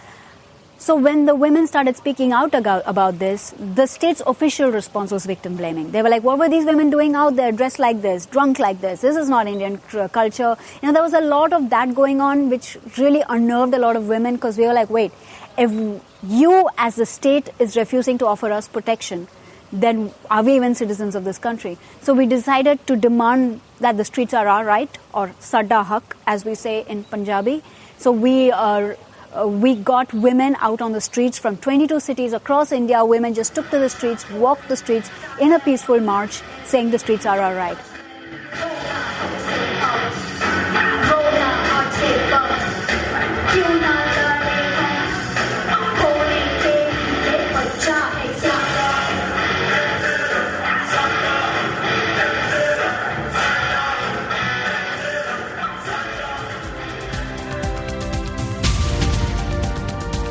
So when the women started speaking out about this, the state's official response was victim blaming. They were like, what were these women doing out there, dressed like this, drunk like this? This is not Indian culture. There was a lot of that going on, which really unnerved a lot of women, because we were like, wait, if you as the state is refusing to offer us protection, then are we even citizens of this country? So we decided to demand that the streets are our right, or Sada Haq, as we say in Punjabi. So we got women out on the streets from 22 cities across India. Women just took to the streets, walked the streets in a peaceful march, saying the streets are our right.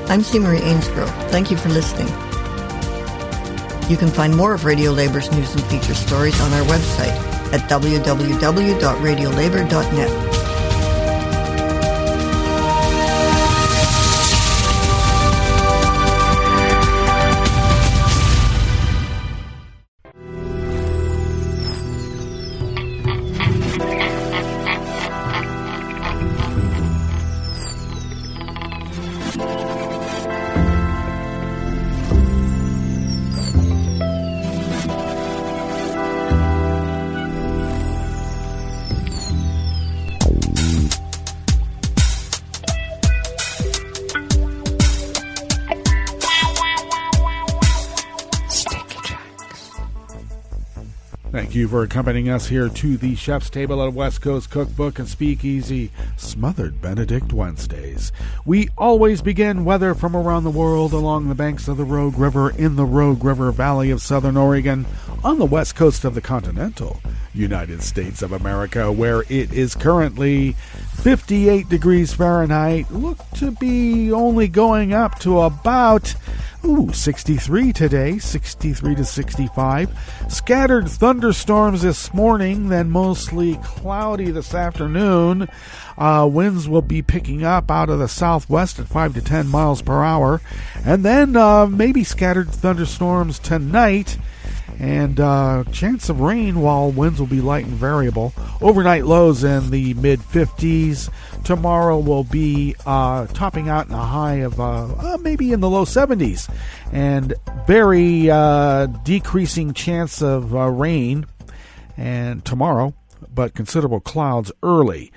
I'm C. Marie Ainsborough. Thank you for listening. You can find more of Radio Labor's news and feature stories on our website at www.radiolabor.net. Thank you for accompanying us here to the Chef's Table at West Coast Cookbook and Speakeasy Smothered Benedict Wednesdays. We always begin weather from around the world along the banks of the Rogue River in the Rogue River Valley of Southern Oregon on the west coast of the continental United States of America, where it is currently 58 degrees Fahrenheit. Look to be only going up to about 63 today, 63 to 65. Scattered thunderstorms this morning, then mostly cloudy this afternoon. Winds will be picking up out of the southwest at 5 to 10 miles per hour. And then maybe scattered thunderstorms tonight. And chance of rain, while winds will be light and variable. Overnight lows in the mid-50s. Tomorrow will be topping out in a high of maybe in the low 70s. And very decreasing chance of rain and tomorrow, but considerable clouds early.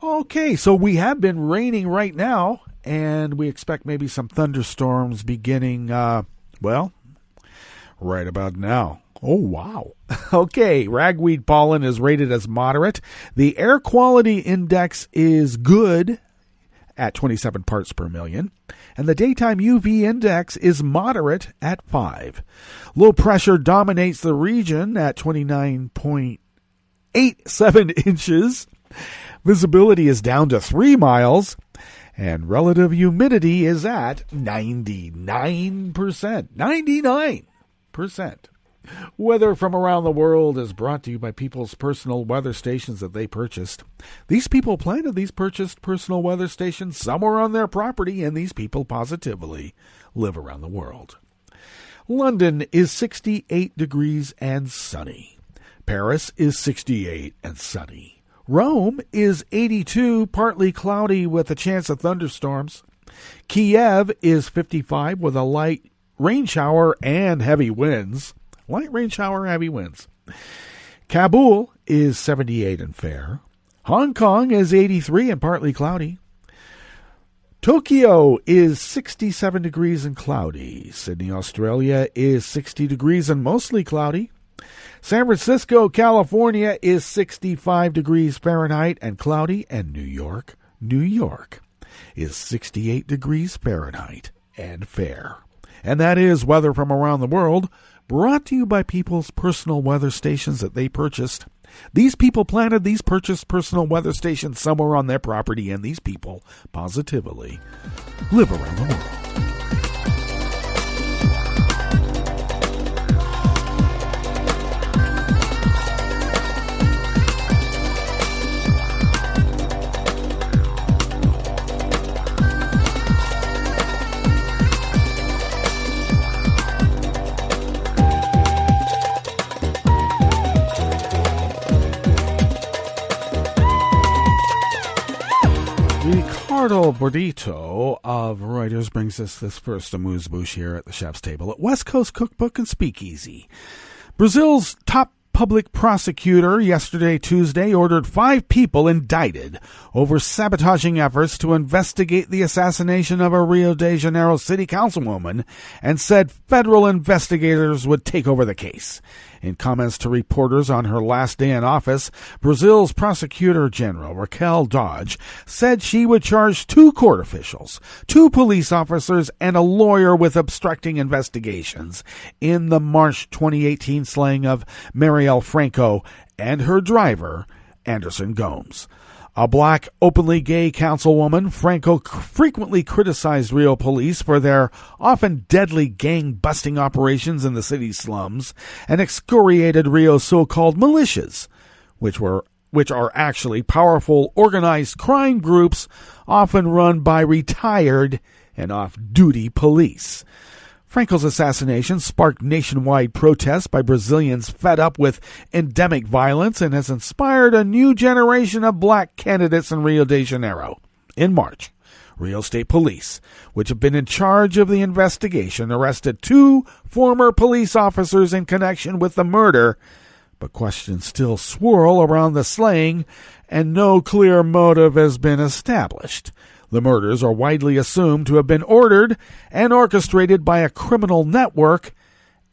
Okay, so we have been raining right now, and we expect maybe some thunderstorms beginning, right about now. Oh, wow. Okay, ragweed pollen is rated as moderate. The air quality index is good at 27 parts per million. And the daytime UV index is moderate at 5. Low pressure dominates the region at 29.87 inches. Visibility is down to 3 miles. And relative humidity is at 99%. 99%. Weather from around the world is brought to you by people's personal weather stations that they purchased. These people planted these purchased personal weather stations somewhere on their property, and these people positively live around the world. London is 68 degrees and sunny. Paris is 68 and sunny. Rome is 82, partly cloudy with a chance of thunderstorms. Kiev is 55 with a light rain shower and heavy winds. Light rain shower, heavy winds. Kabul is 78 and fair. Hong Kong is 83 and partly cloudy. Tokyo is 67 degrees and cloudy. Sydney, Australia is 60 degrees and mostly cloudy. San Francisco, California is 65 degrees Fahrenheit and cloudy. And New York is 68 degrees Fahrenheit and fair. And that is weather from around the world, brought to you by people's personal weather stations that they purchased. These people planted these purchased personal weather stations somewhere on their property, and these people positively live around the world. Ricardo Bordito of Reuters brings us this first amuse-bouche here at the Chef's Table at West Coast Cookbook and Speakeasy. Brazil's top public prosecutor yesterday, Tuesday, ordered 5 people indicted over sabotaging efforts to investigate the assassination of a Rio de Janeiro city councilwoman and said federal investigators would take over the case. In comments to reporters on her last day in office, Brazil's Prosecutor General, Raquel Dodge, said she would charge 2 court officials, 2 police officers, and a lawyer with obstructing investigations in the March 2018 slaying of Marielle Franco and her driver, Anderson Gomes. A black, openly gay councilwoman, Franco frequently criticized Rio police for their often deadly gang-busting operations in the city's slums and excoriated Rio's so-called militias, which are actually powerful, organized crime groups often run by retired and off-duty police. Franco's assassination sparked nationwide protests by Brazilians fed up with endemic violence and has inspired a new generation of black candidates in Rio de Janeiro. In March, Rio State Police, which have been in charge of the investigation, arrested 2 former police officers in connection with the murder, but questions still swirl around the slaying and no clear motive has been established. The murders are widely assumed to have been ordered and orchestrated by a criminal network,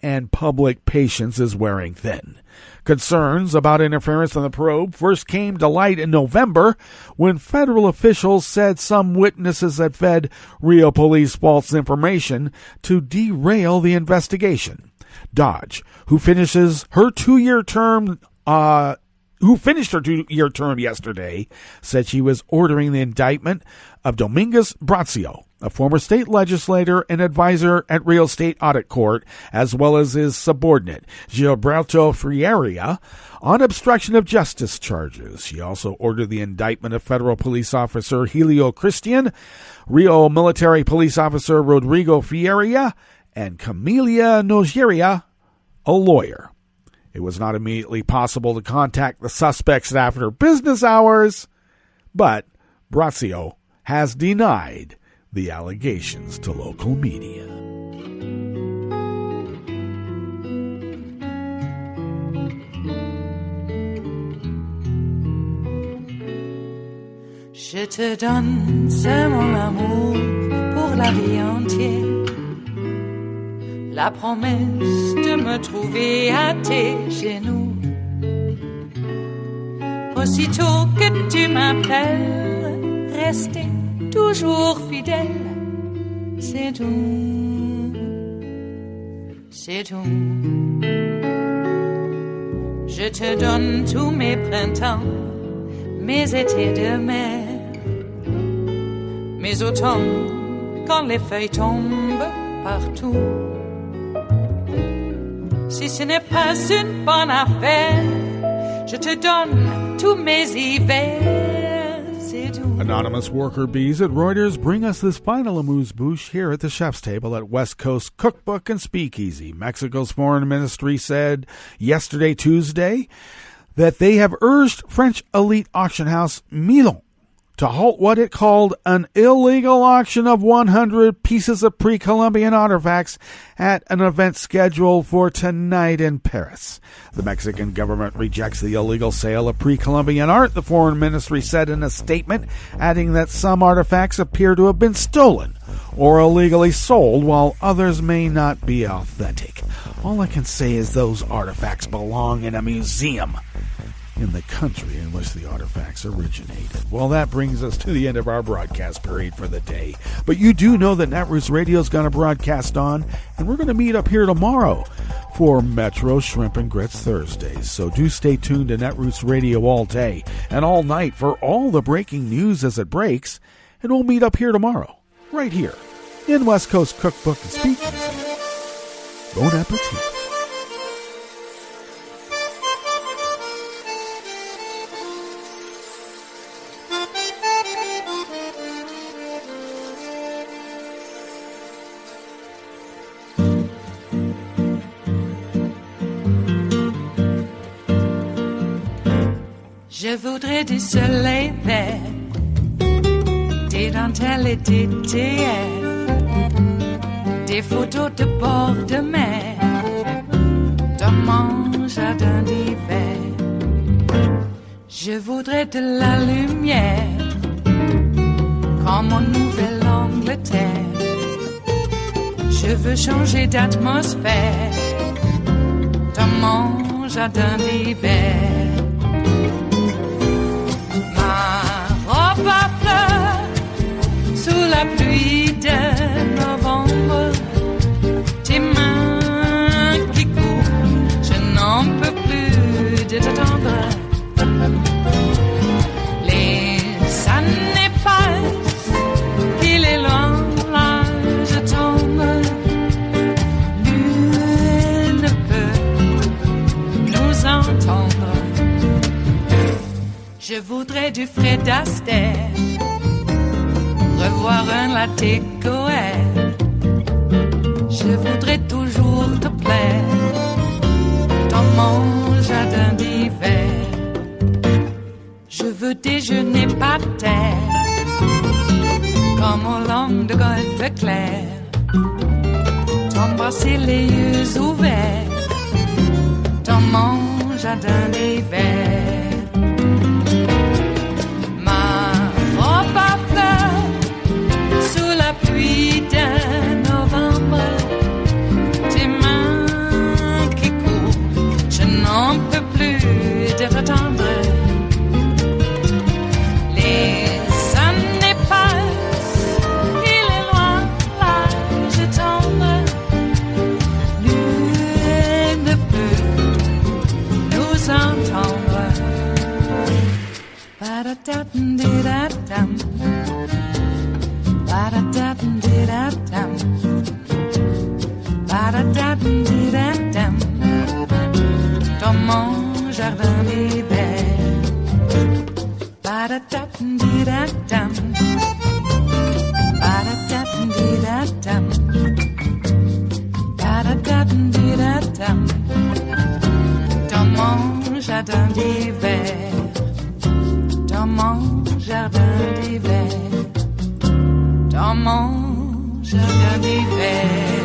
and public patience is wearing thin. Concerns about interference in the probe first came to light in November when federal officials said some witnesses had fed Rio police false information to derail the investigation. Dodge, who finished her 2-year term yesterday, said she was ordering the indictment of Dominguez Brazio, a former state legislator and advisor at Rio State Audit Court, as well as his subordinate, Gilberto Freire, on obstruction of justice charges. She also ordered the indictment of federal police officer Helio Christian, Rio military police officer Rodrigo Ferreira, and Camelia Nogueira, a lawyer. It was not immediately possible to contact the suspects after business hours, but Brazio has denied the allegations to local media. Je te donne ce mon amour pour la vie entière. La promesse de me trouver à tes genoux. Aussitôt que tu m'appelles, rester toujours fidèle, c'est tout, c'est tout. Je te donne tous mes printemps, mes étés de mer, mes automnes quand les feuilles tombent partout. Si ce n'est pas une bonne affaire, je te donne tous mes hivers, c'est tout. Anonymous worker bees at Reuters bring us this final amuse-bouche here at the chef's table at West Coast Cookbook and Speakeasy. Mexico's foreign ministry said yesterday, Tuesday, that they have urged French elite auction house Milan to halt what it called an illegal auction of 100 pieces of pre-Columbian artifacts at an event scheduled for tonight in Paris. The Mexican government rejects the illegal sale of pre-Columbian art, the foreign ministry said in a statement, adding that some artifacts appear to have been stolen or illegally sold, while others may not be authentic. All I can say is those artifacts belong in a museum in the country in which the artifacts originated. Well, that brings us to the end of our broadcast period for the day. But you do know that Netroots Radio is going to broadcast on, and we're going to meet up here tomorrow for Metro Shrimp and Grits Thursdays. So do stay tuned to Netroots Radio all day and all night for all the breaking news as it breaks, and we'll meet up here tomorrow, right here, in West Coast Cookbook and Speakeasy. Bon appetit. Je voudrais du soleil vert, des dentelles et des théâtres, des photos de bord de mer, dans mon jardin d'hiver. Je voudrais de la lumière, comme en Nouvelle-Angleterre. Je veux changer d'atmosphère, dans mon jardin d'hiver. Pas fleur sous la pluie de novembre, tes mains qui courent, je n'en peux plus de t'attendre. Les Je voudrais du Fred Astaire, revoir un latte Goël. Je voudrais toujours te plaire dans mon jardin d'hiver. Je veux déjeuner par terre comme au long de golfe clair, t'embrasser les yeux ouverts dans mon jardin d'hiver. Ma robe à fleurs sous la pluie d'un novembre, tes mains qui courent, je n'en peux plus de t'attendre. Les années passent, il est loin l'âge tendre, nul ne peut nous entendre. Ba-da-da-dum-di-da-dum, ba-da-da-dum-di-da-dum, ba-da-da-dum-di-da-dum, dans mon jardin d'hiver. Ba-da-da-dum-di-da-dum, ba-da-da-dum-di-da-dum, ba-da-da-dum-di-da-dum, dans mon jardin d'hiver. Dans mon jardin d'hiver, dans mon jardin d'hiver.